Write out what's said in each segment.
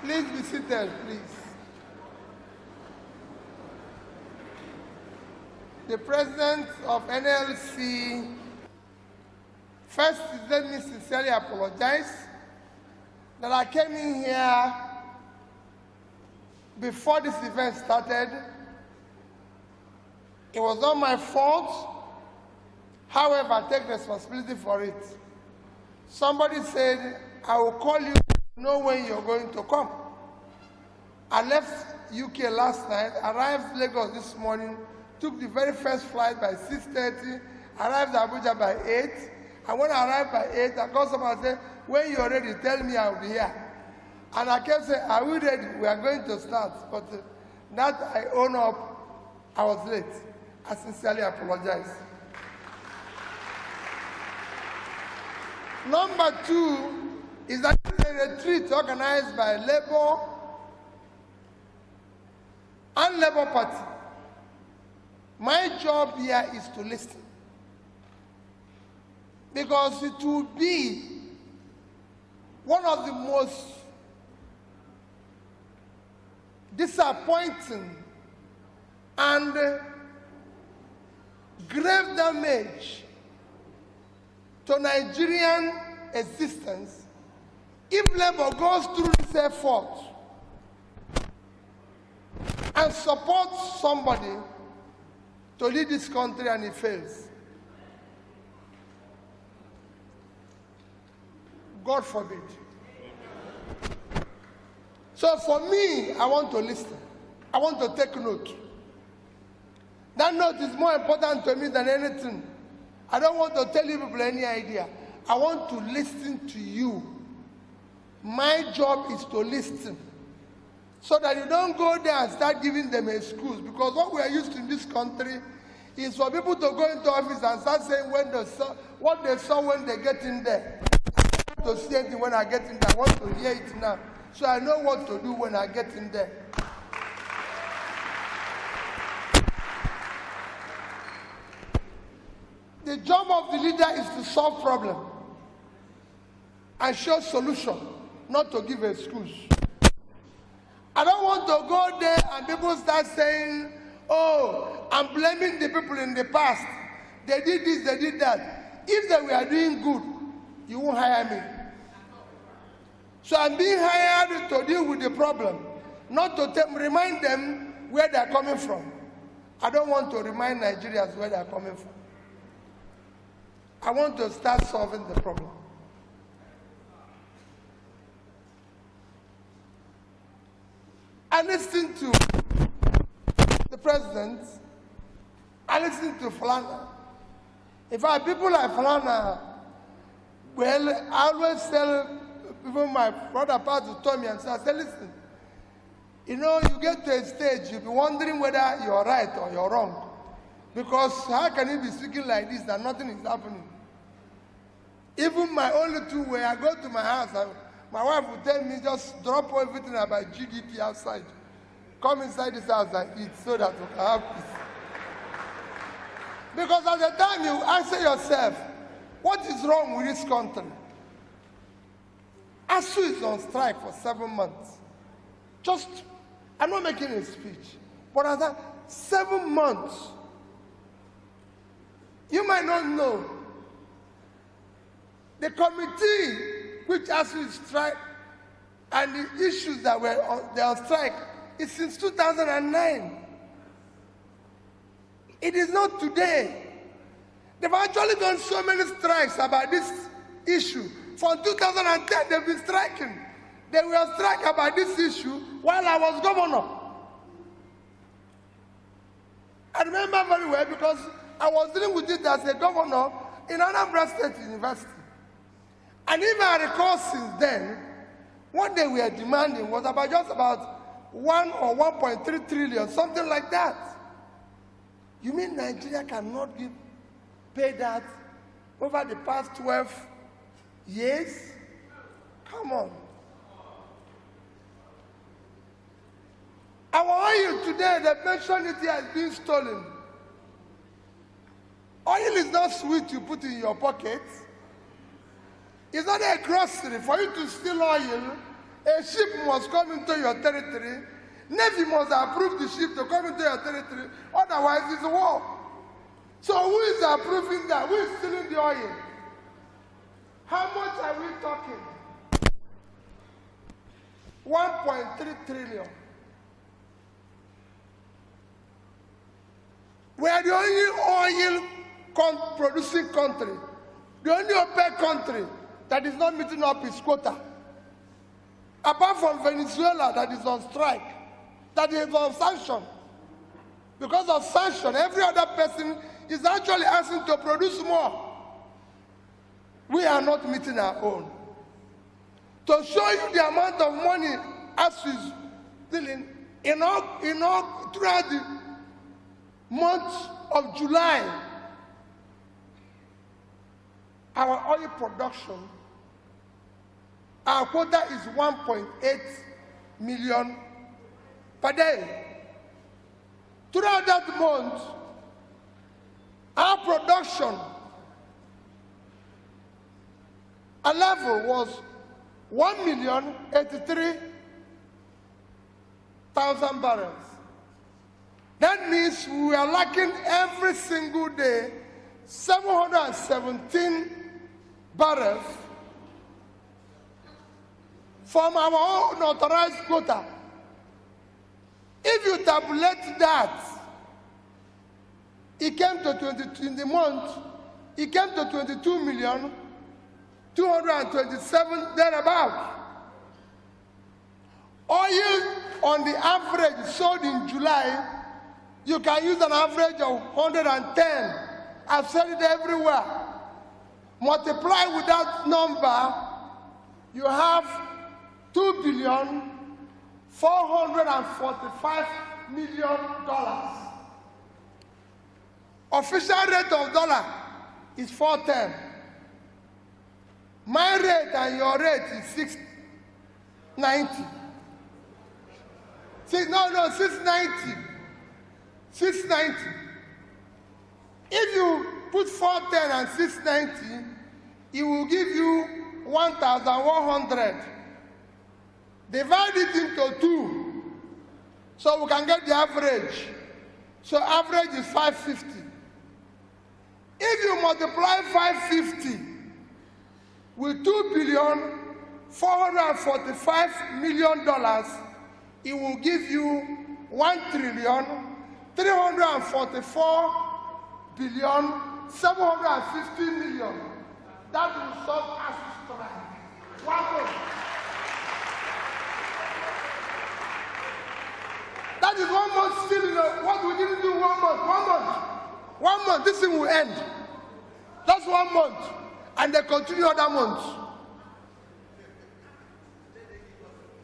Please be seated, please. The President of NLC, first, let me sincerely apologize that I came in here before this event started. It was not my fault. However, I take responsibility for it. Somebody said, I will call you to know when you're going to come. I left UK last night, arrived Lagos this morning, took the very first flight by 6:30, arrived Abuja by 8, and when I arrived by 8, I called someone and said, when you're ready, tell me I'll be here. And I kept saying, are we ready? We are going to start. But that I own up, I was late. I sincerely apologize. Number two is that it's a retreat organized by Labour and Labour Party. My job here is to listen. Because it will be one of the most disappointing and grave damage to Nigerian existence if Labour goes through this effort and supports somebody to lead this country and it fails. God forbid. So for me, I want to listen. I want to take note. That note is more important to me than anything. I don't want to tell you people any idea. I want to listen to you. My job is to listen. So that you don't go there and start giving them excuse. Because what we are used to in this country is for people to go into office and start saying when they saw, what they saw when they get in there. I want to see anything when I get in there. I want to hear it now. So I know what to do when I get in there. The job of the leader is to solve problems and show solution, not to give excuse. I don't want to go there and people start saying, oh, I'm blaming the people in the past. They did this, they did that. If they were doing good, you won't hire me. So I'm being hired to deal with the problem, not to remind them where they're coming from. I don't want to remind Nigerians where they're coming from. I want to start solving the problem. I listened to the president. I listened to Falana. In fact, people like Falana, well, I always tell even my brother Pat told me and said, listen, you know, you get to a stage, you'll be wondering whether you're right or you're wrong. Because how can you be speaking like this and nothing is happening? Even my only two, when I go to my house, my wife will tell me, just drop everything about GDP outside. Come inside this house and eat so that we can have peace. Because at the time you answer yourself, what is wrong with this country? ASU is on strike for 7 months. Just, I'm not making a speech, but at that 7 months, you might not know, the committee which ASU is strike and the issues that were on strike is since 2009. It is not today. They've actually done so many strikes about this issue. From 2010, they've been striking. They were striking about this issue while I was governor. I remember very well because I was dealing with it as a governor in Anambra State University. And even I recall since then, what they were demanding was about just about 1 or 1.3 trillion, something like that. You mean Nigeria cannot pay that over the past 12 years? Come on. Our oil today, they mentioned it here as being stolen. Oil is not sweet you put in your pocket. It's not a grocery. For you to steal oil, A ship must come into your territory. Navy must approve the ship to come into your territory. Otherwise, it's war. So who is approving that? Who is stealing the oil? How much are we talking? 1.3 trillion. We are the only oil producing country, the only OPEC country that is not meeting up its quota. Apart from Venezuela that is on strike, that is on sanction. Because of sanction, every other person is actually asking to produce more. We are not meeting our own. To show you the amount of money as is stealing, throughout the month of July, our oil production, our quota is 1.8 million per day. Throughout that month, our production, a level was 1,083,000 barrels. That means we are lacking every single day 717 barrels from our own authorized quota. If you tabulate that, it came to 22 in the month, it came to 22,227,000 thereabout. Oil on the average sold in July, you can use an average of 110. I've said it everywhere. Multiply with that number, you have $2,445,000,000. Official rate of dollar is 410. My rate and your rate is 690. No, 690. 690. If you put 410 and 690, it will give you 1,100. Divide it into 2, so we can get the average. So average is 550. If you multiply 550 with $2,445,000,000, it will give you $1,344,750,000,000. That will solve as strike. One month. That is 1 month still. What we didn't do 1 month. 1 month. 1 month. This thing will end. That's 1 month. And they continue other months.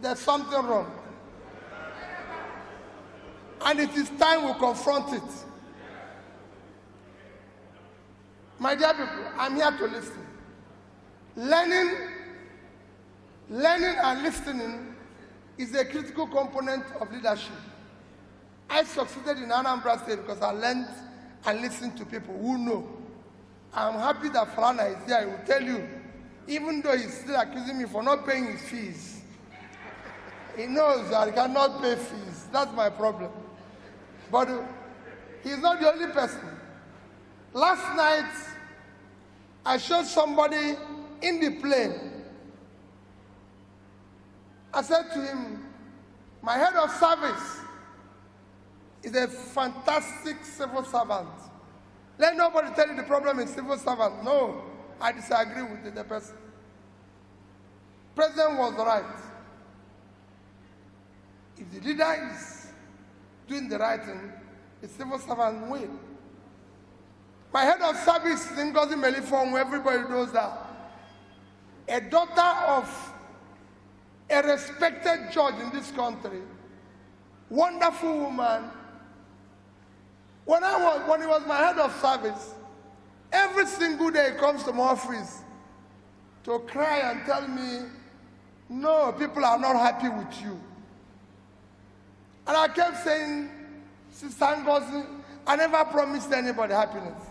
There's something wrong. And it is time we confront it. My dear people, I'm here to listen. Learning and listening is a critical component of leadership. I succeeded in Anambra State because I learned and listened to people who know. I'm happy that Falana is here. He will tell you, even though he's still accusing me for not paying his fees, he knows that he cannot pay fees. That's my problem. But he's not the only person. Last night, I showed somebody in the plane. I said to him, my head of service is a fantastic civil servant. Let nobody tell you the problem is civil servant. No, I disagree with the person. President was right. If the leader is doing the right thing, the civil servant will. My head of service is Ngozi Melifong, everybody knows that. A daughter of a respected judge in this country, wonderful woman. When he was my head of service, every single day he comes to my office to cry and tell me, no, people are not happy with you. And I kept saying, Sister Ngozi, I never promised anybody happiness.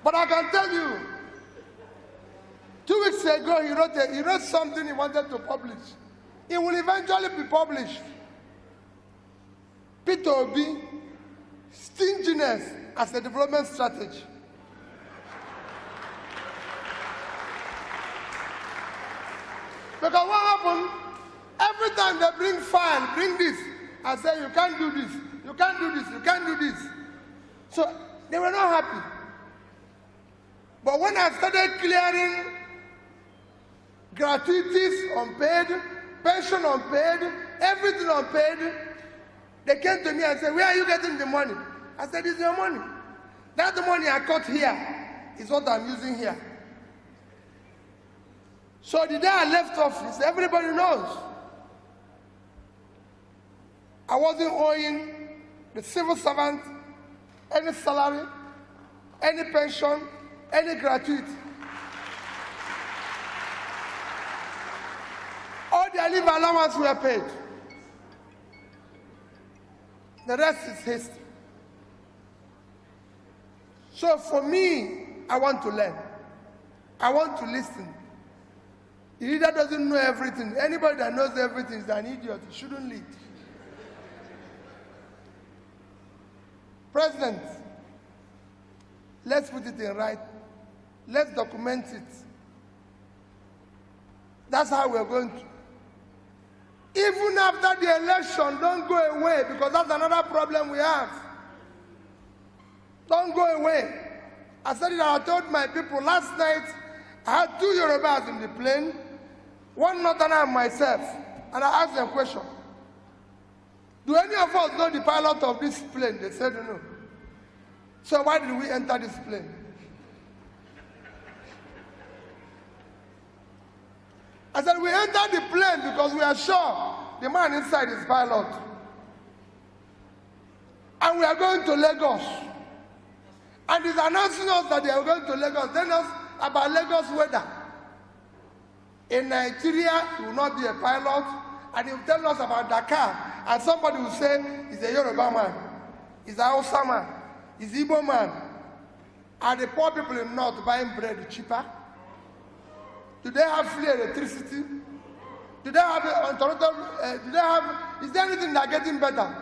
But I can tell you, 2 weeks ago, he wrote something he wanted to publish. It will eventually be published. Peter Obi, stinginess as a development strategy. Because what happened? Every time they bring file, bring this, I say, you can't do this, you can't do this, you can't do this. So they were not happy. But when I started clearing gratuities unpaid, pension unpaid, everything unpaid, they came to me and said, where are you getting the money? I said, it's your money. That's the money I got here is what I'm using here. So the day I left office, everybody knows. I wasn't owing the civil servant any salary, any pension, any gratuity. All their leave allowance were paid. The rest is history. So for me, I want to learn. I want to listen. The leader doesn't know everything. Anybody that knows everything is an idiot. He shouldn't lead. President, let's put it in writing. Let's document it. That's how we're going to. Even after the election, don't go away, because that's another problem we have. Don't go away. I said it, I told my people last night, I had 2 Yorubas in the plane, one Northerner and myself, and I asked them a question. Do any of us know the pilot of this plane? They said no. So why did we enter this plane? I said, we entered the plane because we are sure the man inside is pilot. And we are going to Lagos. And he's announcing us that they are going to Lagos, telling us about Lagos weather. In Nigeria, he will not be a pilot, and he will tell us about Dakar. And somebody will say, he's a Yoruba man, he's a Hausa man, he's Igbo man. Are the poor people in the north buying bread cheaper? Do they have free electricity? Do they have is there anything that getting better?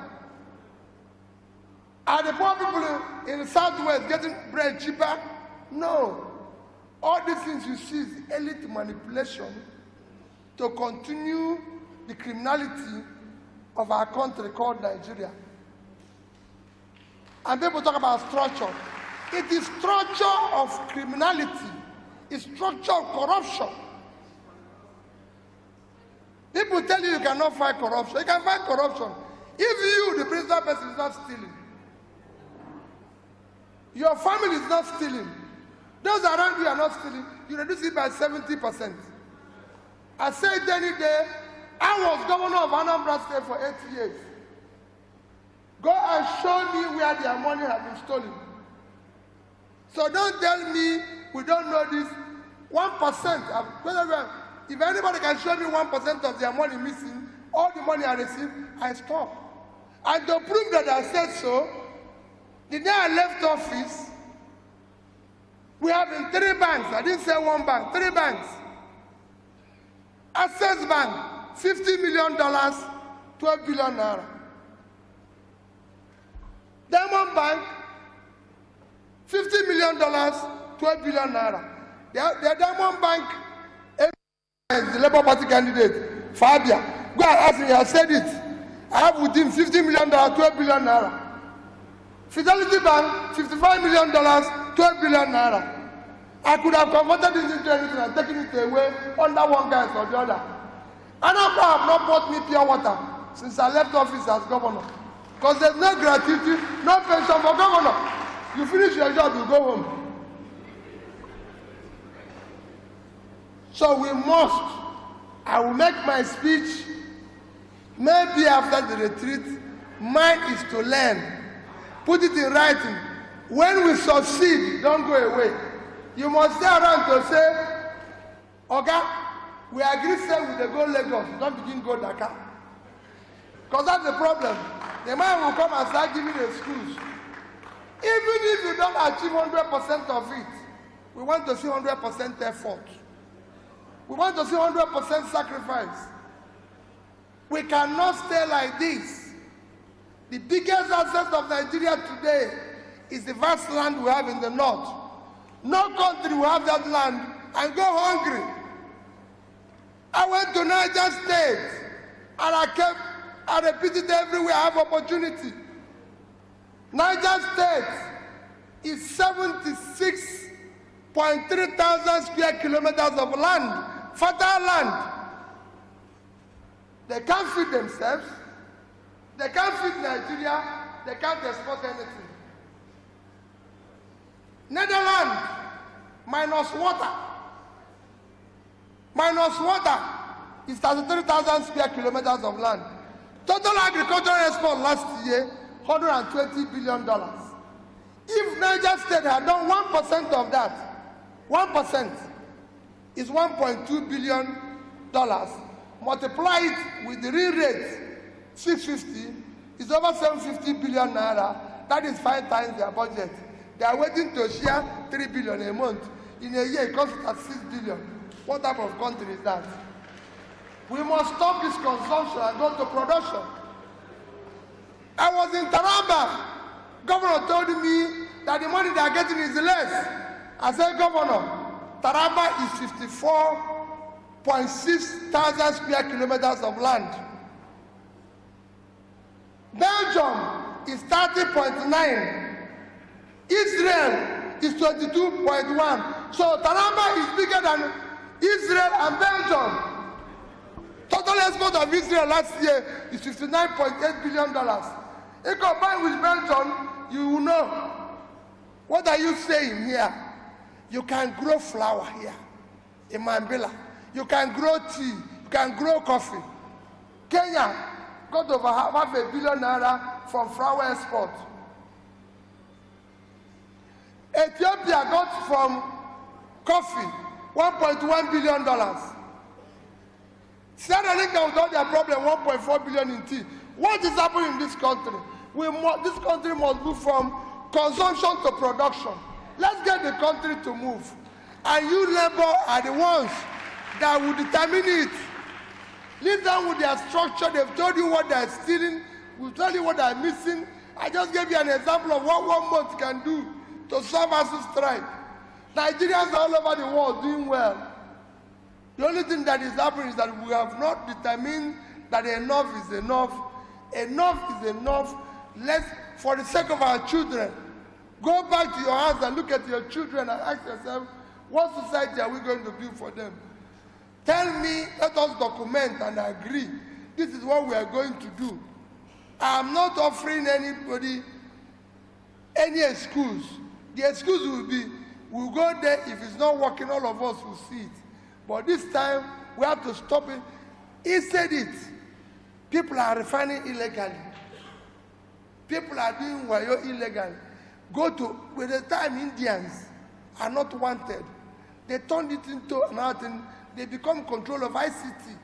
Are the poor people in the southwest getting bread cheaper? No. All these things you see is elite manipulation to continue the criminality of our country called Nigeria. And people talk about structure. It is structure of criminality. It's structure of corruption. People tell you you cannot fight corruption. You can fight corruption if you, the principal person, is not stealing. Your family is not stealing. Those around you are not stealing. You reduce it by 70%. I say it any day. I was governor of Anambra State for 8 years. Go and show me where their money has been stolen. So don't tell me we don't know this. 1%. If anybody can show me 1% of their money missing, all the money I received, I stop. And to prove that I said so, the day I left office, we have in 3 banks. I didn't say 1 bank, 3 banks. Access Bank, $50 million, 12 billion naira. Diamond Bank, $50 million, 12 billion naira. The Diamond Bank, the Labour Party candidate, Fabia, go and ask him, I said it. I have with him $50 million, 12 billion naira. Fidelity Bank, $55 million, 12 billion naira. I could have converted this into anything and taken it away under one guy or the other. Anambra have not bought me pure water since I left office as governor. Because there's no gratuity, no pension for governor. You finish your job, you go home. So we must, I will make my speech, maybe after the retreat. Mine is to learn. Put it in writing. When we succeed, don't go away. You must stay around to say, okay, we agree say we dey go Lagos, don't begin go Dakar. Because that's the problem. The man will come and start giving excuses. Even if you don't achieve 100% of it, we want to see 100% effort. We want to see 100% sacrifice. We cannot stay like this. The biggest asset of Nigeria today is the vast land we have in the north. No country will have that land and go hungry. I went to Niger State and I repeated everywhere I have opportunity. Niger State is 76.3 thousand square kilometers of land, fertile land. They can't feed themselves, they can't feed Nigeria, they can't export anything. Netherlands, minus water is 33,000 square kilometers of land. Total agricultural export last year, $120 billion. If Niger State had done 1% of that, 1% is $1.2 billion. Multiply it with the real rate, 650, is over 750 billion naira. That is 5 times their budget. They are waiting to share 3 billion a month. In a year, it costs at 6 billion. What type of country is that? We must stop this consumption and go to production. I was in Taraba. Governor told me that the money they are getting is less. I said, Governor, Taraba is 54.6 thousand square kilometers of land. Belgium is 30.9. Israel is 22.1. So Taraba is bigger than Israel and Belgium. Total export of Israel last year is $59.8 billion. If combined with Belgium, you will know. What are you saying here? You can grow flour here in Mambila. You can grow tea. You can grow coffee. Kenya got over $500 million from flour export. Ethiopia got from coffee $1.1 billion. Sierra Leone with all their problem, 1.4 billion in tea. What is happening in this country? This country must move from consumption to production. Let's get the country to move. And you labor are the ones that will determine it. Leave them with their structure. They've told you what they're stealing. We'll tell you what they're missing. I just gave you an example of what 1 month can do to serve as a strike. Nigerians all over the world doing well. The only thing that is happening is that we have not determined that enough is enough. Enough is enough. Let's, for the sake of our children, go back to your house and look at your children and ask yourself, what society are we going to build for them? Tell me, let us document and agree. This is what we are going to do. I am not offering anybody any excuse. The excuse will be, we'll go there, if it's not working, all of us will see it. But this time, we have to stop it. He said it. People are refining illegally. People are doing wayo illegally. Go to, with the time Indians are not wanted, they turned it into another thing. They become control of ICT.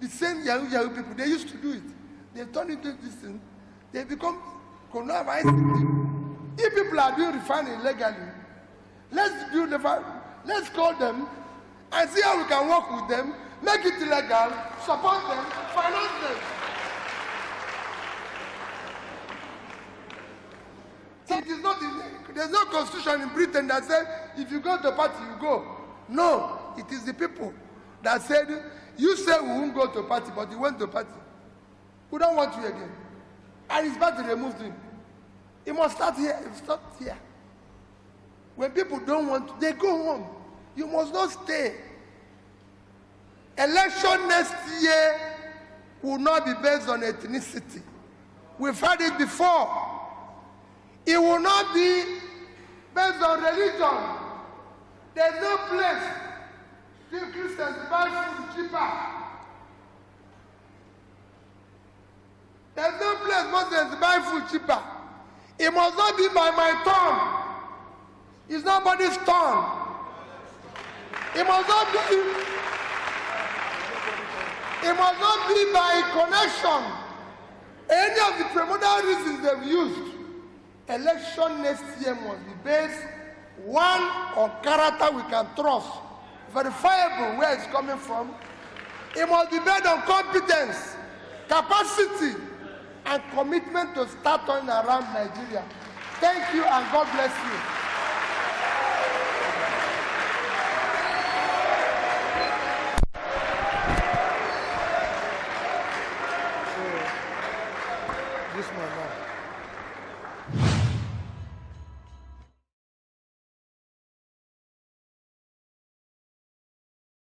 The same Yahoo people, they used to do it. They turned it into this thing. They become control of ICT. If people are doing refining illegally, let's call them and see how we can work with them, make it illegal, support them, finance them. So it is not, there's no constitution in Britain that says if you go to party, you go. No, it is the people that said, you say we won't go to party, but you went to party. We don't want you again. And it's bad to remove him. It must start here, it must start here. When people don't want to, they go home. You must not stay. Election next year will not be based on ethnicity. We've had it before. It will not be based on religion. There's no place till Christians buy food cheaper. There's no place Muslims buy food cheaper. It must not be by my turn. It's nobody's turn. It must not be by connection. Any of the primordial reasons they've used. Election next year must be based, one, on character we can trust verifiable where it's coming from. It must be based on competence, capacity, and commitment to start turning around Nigeria. Thank you and God bless you. This one now.